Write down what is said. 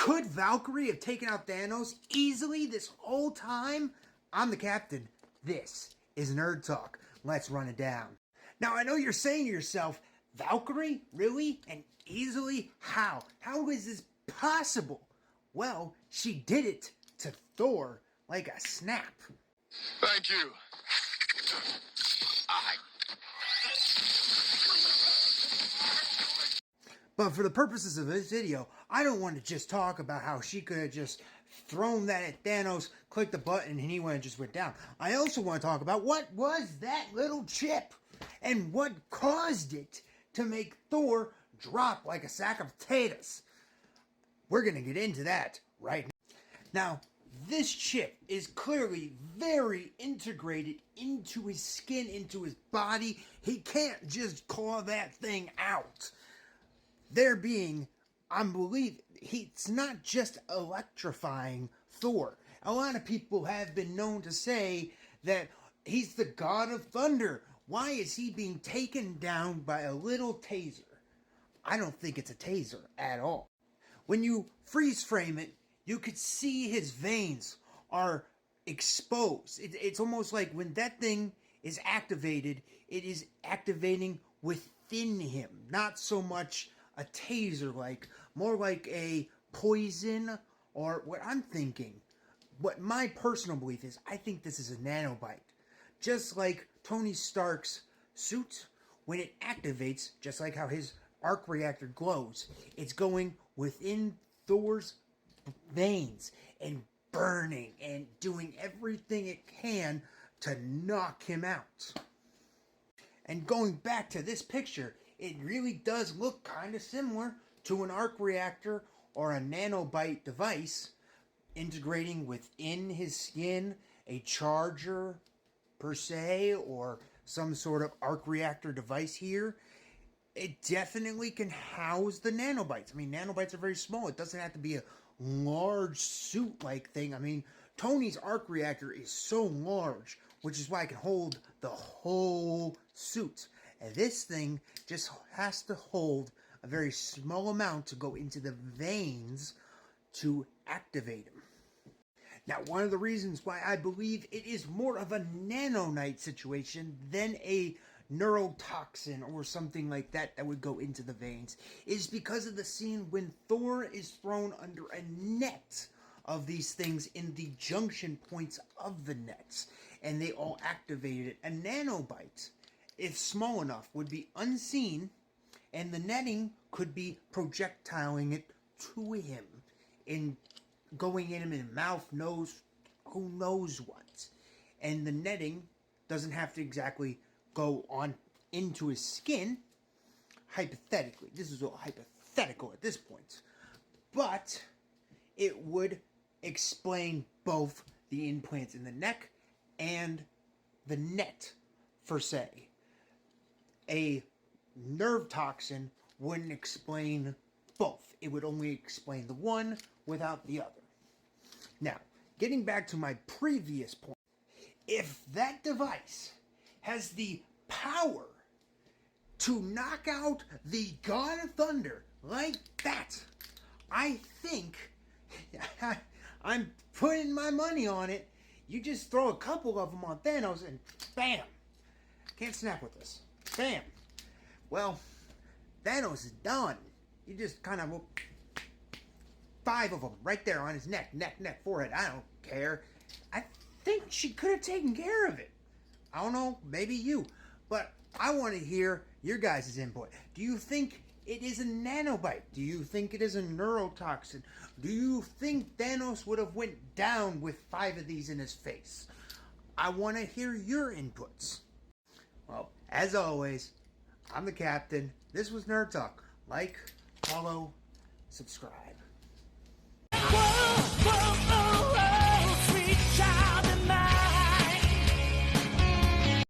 Could Valkyrie have taken out Thanos easily this whole time? I'm the captain. This is Nerd Talk. Let's run it down. Now, I know you're saying to yourself, Valkyrie? Really? And easily? How? How is this possible? Well, she did it to Thor like a snap. Thank you. But for the purposes of this video, I don't want to just talk about how she could have just thrown that at Thanos, clicked the button, and he would have just went down. I also want to talk about what was that little chip and what caused it to make Thor drop like a sack of potatoes. We're going to get into that right now. Now, this chip is clearly very integrated into his skin, into his body. He can't just claw that thing out. There being, it's not just electrifying Thor. A lot of people have been known to say that he's the god of thunder. Why is he being taken down by a little taser? I don't think it's a taser at all. When you freeze frame it, you could see his veins are exposed. It's almost like when that thing is activated, it is activating within him. Not so much a taser, like more like a poison, or what I'm thinking, what my personal belief is, I think this is a nanobite. Just like Tony Stark's suit, when it activates, just like how his arc reactor glows, it's going within Thor's veins and burning and doing everything it can to knock him out. And going back to this picture, it really does look kind of similar to an arc reactor or a nanobite device integrating within his skin, a charger per se, or some sort of arc reactor device here. It definitely can house the nanobites. I mean, nanobites are very small. It doesn't have to be a large suit-like thing. I mean, Tony's arc reactor is so large, which is why it can hold the whole suit. And this thing just has to hold a very small amount to go into the veins to activate him. Now, one of the reasons why I believe it is more of a nanonite situation than a neurotoxin or something like that that would go into the veins is because of the scene when Thor is thrown under a net of these things in the junction points of the nets, and they all activated. A nanobite, if small enough, would be unseen, and the netting could be projectiling it to him, in going in him in mouth, nose, who knows what. And the netting doesn't have to exactly go on into his skin, hypothetically. This is all hypothetical at this point. But it would explain both the implants in the neck and the net, per se. A nerve toxin wouldn't explain both. It would only explain the one without the other. Now, getting back to my previous point, if that device has the power to knock out the God of Thunder like that, I think I'm putting my money on it. You just throw a couple of them on Thanos and bam! Can't snap with this. Bam! Well, Thanos is done. You just kind of 5 of them right there on his neck, forehead. I don't care. I think she could have taken care of it. I don't know, maybe you. But I want to hear your guys' input. Do you think it is a nanobite? Do you think it is a neurotoxin? Do you think Thanos would have went down with 5 of these in his face? I want to hear your inputs. Well, as always, I'm the captain. This was Nerd Talk. Like, follow, subscribe.